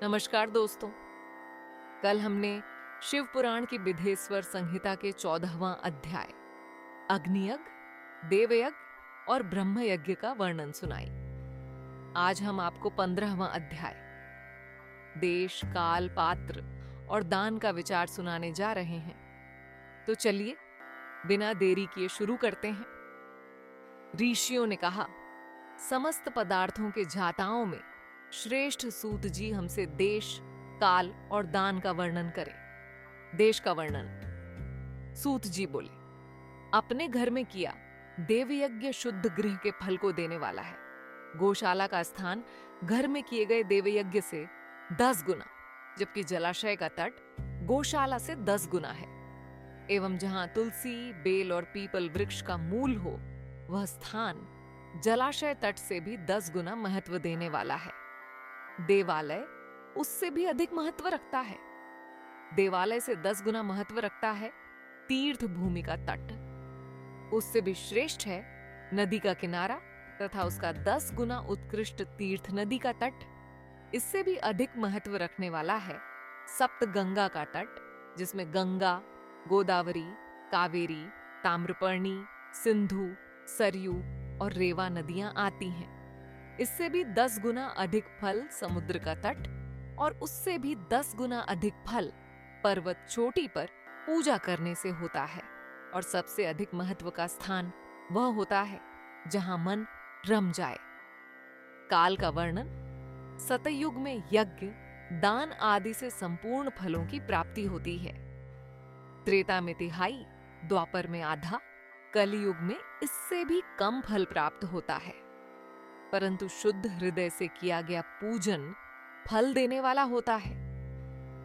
नमस्कार दोस्तों। कल हमने शिव पुराण की विधेश्वर संहिता के 14वां अध्याय अग्नियज्ञ, देवयज्ञ और ब्रह्मयज्ञ का वर्णन सुनाई। आज हम आपको 15वां अध्याय देश, काल, पात्र और दान का विचार सुनाने जा रहे हैं। तो चलिए बिना देरी किए शुरू करते हैं। ऋषियों ने कहा, समस्त पदार्थों के जाताओं में श्रेष्ठ सूत जी हमसे देश, काल और दान का वर्णन करें। देश का वर्णन। सूत जी बोले, अपने घर में किया देवयज्ञ शुद्ध गृह के फल को देने वाला है। गौशाला का स्थान घर में किए गए देवयज्ञ से 10 गुना, जबकि जलाशय का तट गौशाला से 10 गुना है। एवं जहां तुलसी, बेल और पीपल वृक्ष का मूल हो, वह स्थान जलाशय तट से भी 10 गुना महत्व देने वाला है। देवालय उससे भी अधिक महत्व रखता है। देवालय से 10 गुना महत्व रखता है तीर्थ भूमि का तट। उससे भी श्रेष्ठ है नदी का किनारा तथा उसका 10 गुना उत्कृष्ट तीर्थ नदी का तट। इससे भी अधिक महत्व रखने वाला है सप्त गंगा का तट, जिसमें गंगा, गोदावरी, कावेरी, ताम्रपर्णी, सिंधु, सरयू और रेवा नदियां आती हैं। इससे भी 10 गुना अधिक फल समुद्र का तट, और उससे भी 10 गुना अधिक फल पर्वत चोटी पर पूजा करने से होता है। और सबसे अधिक महत्व का स्थान वह होता है जहां मन रम जाए। काल का वर्णन। सतयुग में यज्ञ, दान आदि से संपूर्ण फलों की प्राप्ति होती है। त्रेता में तिहाई, द्वापर में आधा, कलयुग में इससे भी कम फल प्राप्त होता है। परंतु शुद्ध हृदय से किया गया पूजन फल देने वाला होता है।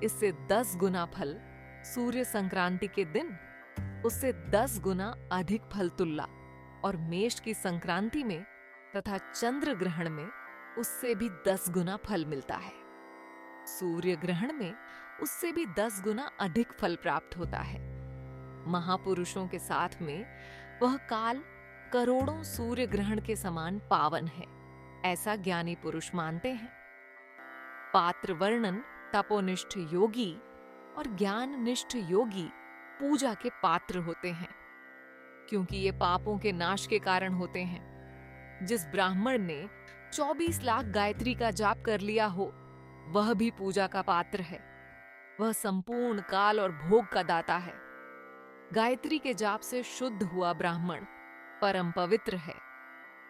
इससे 10 गुना फल सूर्य संक्रांति के दिन, उससे 10 गुना अधिक फल तुल्ला, और मेष की संक्रांति में तथा चंद्र ग्रहण में उससे भी 10 गुना फल मिलता है। सूर्य ग्रहण में उससे भी 10 गुना अधिक फल प्राप्त होता है। महापुरुषों के साथ में वह काल करोड़ों सूर्य ग्रहण के समान पावन है, ऐसा ज्ञानी पुरुष मानते हैं। पात्र वर्णन। तपोनिष्ठ योगी और ज्ञाननिष्ठ योगी पूजा के पात्र होते हैं, क्योंकि ये पापों के नाश के कारण होते हैं। जिस ब्राह्मण ने 24 लाख गायत्री का जाप कर लिया हो, वह भी पूजा का पात्र है। वह संपूर्ण काल और भोग का दाता है। गायत्री के जाप से शुद्ध हुआ ब्राह्मण परम पवित्र है।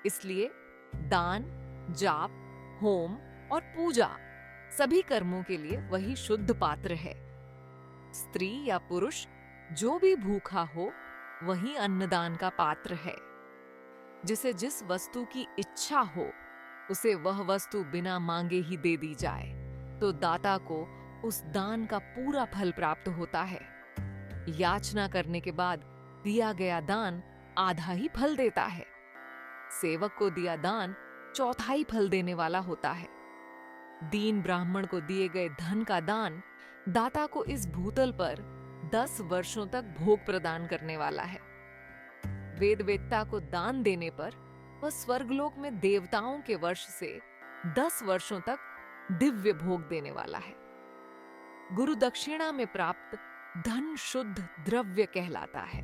इसलिए दान, जाप, होम और पूजा सभी कर्मों के लिए वही शुद्ध पात्र है। स्त्री या पुरुष जो भी भूखा हो, वही अन्नदान का पात्र है। जिसे जिस वस्तु की इच्छा हो, उसे वह वस्तु बिना मांगे ही दे दी जाए, तो दाता को उस दान का पूरा फल प्राप्त होता है। याचना करने के बाद दिया गया दान आधा ही फल देता है। सेवक को दिया दान चौथाई फल देने वाला होता है। दीन ब्राह्मण को दिए गए धन का दान दाता को इस भूतल पर 10 वर्षों तक भोग प्रदान करने वाला है। वेदवेत्ता को दान देने पर वह स्वर्गलोक में देवताओं के वर्ष से 10 वर्षों तक दिव्य भोग देने वाला है। गुरु दक्षिणा में प्राप्त धन शुद्ध द्रव्य कहलाता है।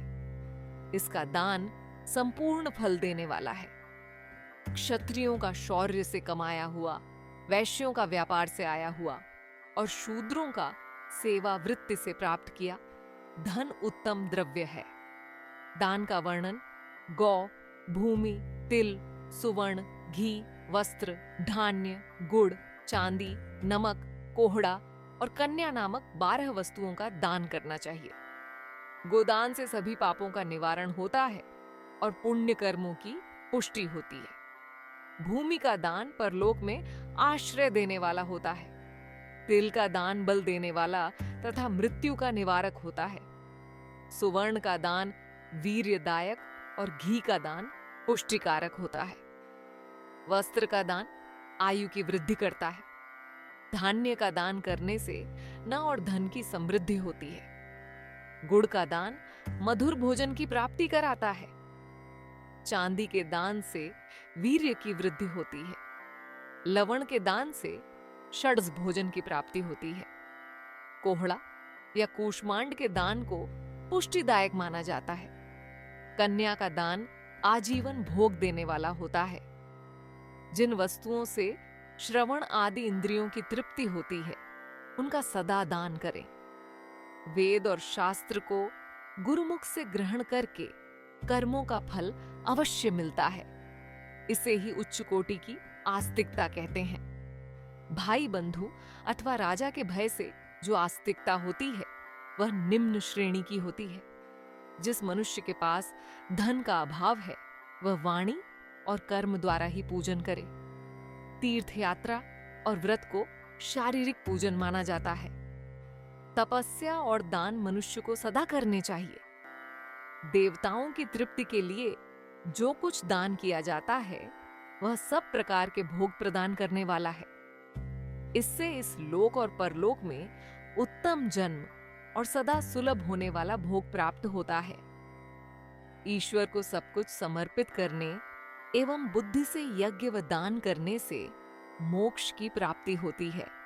इसका दान संपूर्ण फल देने वाला है। क्षत्रियों का शौर्य से कमाया हुआ, वैश्यों का व्यापार से आया हुआ और शूद्रों का सेवा वृत्ति से प्राप्त किया धन उत्तम द्रव्य है। दान का वर्णन। गौ, भूमि, तिल, सुवर्ण, घी, वस्त्र, धान्य, गुड़, चांदी, नमक, कोहड़ा और कन्या नामक 12 वस्तुओं का दान करना चाहिए। गोदान से सभी पापों का निवारण होता है और पुण्य कर्मों की पुष्टि होती है। भूमि का दान परलोक में आश्रय देने वाला होता है। तिल का दान बल देने वाला तथा मृत्यु का निवारक होता है। सुवर्ण का दान वीर्यदायक और घी का दान पुष्टिकारक होता है। वस्त्र का दान आयु की वृद्धि करता है। धान्य का दान करने से न और धन की समृद्धि होती है। गुड़ का दान मधुर भोजन की प्राप्ति कराता है। चांदी के दान से वीर्य की वृद्धि होती है। लवण के दान से षड्ज भोजन की प्राप्ति होती है। कोहड़ा या कूष्मांड के दान को पुष्टिदायक माना जाता है। कन्या का दान आजीवन भोग देने वाला होता है। जिन वस्तुओं से श्रवण आदि इंद्रियों की तृप्ति होती है, उनका सदा दान करें। वेद और शास्त्र को गुरुमुख से ग्रहण करके कर्मों का फल अवश्य मिलता है। इसे ही उच्च कोटि की आस्तिकता कहते हैं। भाई बंधु अथवा राजा के भय से जो आस्तिकता होती है, वह निम्न श्रेणी की होती है। जिस मनुष्य के पास धन का अभाव है, वह वाणी और कर्म द्वारा ही पूजन करे। तीर्थ यात्रा और व्रत को शारीरिक पूजन माना जाता है। तपस्या और दान मनुष्य को सदा करने चाहिए। देवताओं की तृप्ति के लिए जो कुछ दान किया जाता है, वह सब प्रकार के भोग प्रदान करने वाला है। इससे इस लोक और परलोक में उत्तम जन्म और सदा सुलभ होने वाला भोग प्राप्त होता है। ईश्वर को सब कुछ समर्पित करने एवं बुद्धि से यज्ञ व दान करने से मोक्ष की प्राप्ति होती है।